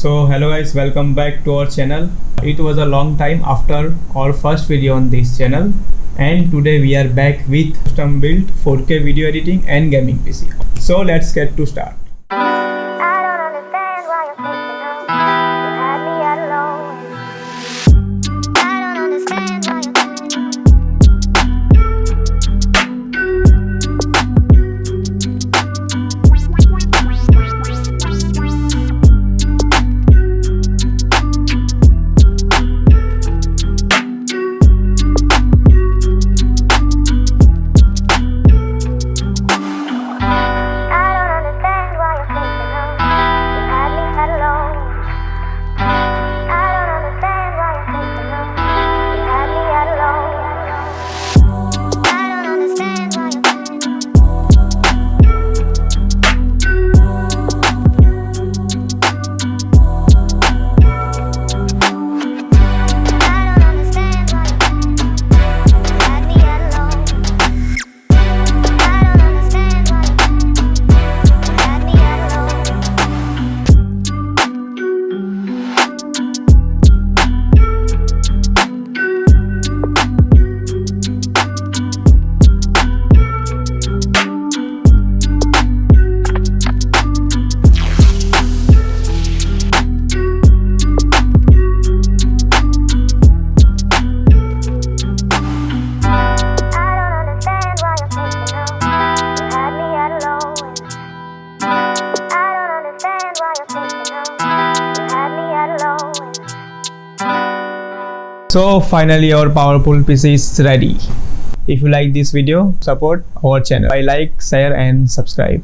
So hello guys, welcome back to our channel. It was a long time after our first video on this channel, and today we are back with custom built 4K video editing and gaming PC. So let's get to start. I don't understand why you're thinking of you had me at alone. I don't understand why you're So finally our powerful PC is ready. If you like this video, support our channel by like, share and subscribe.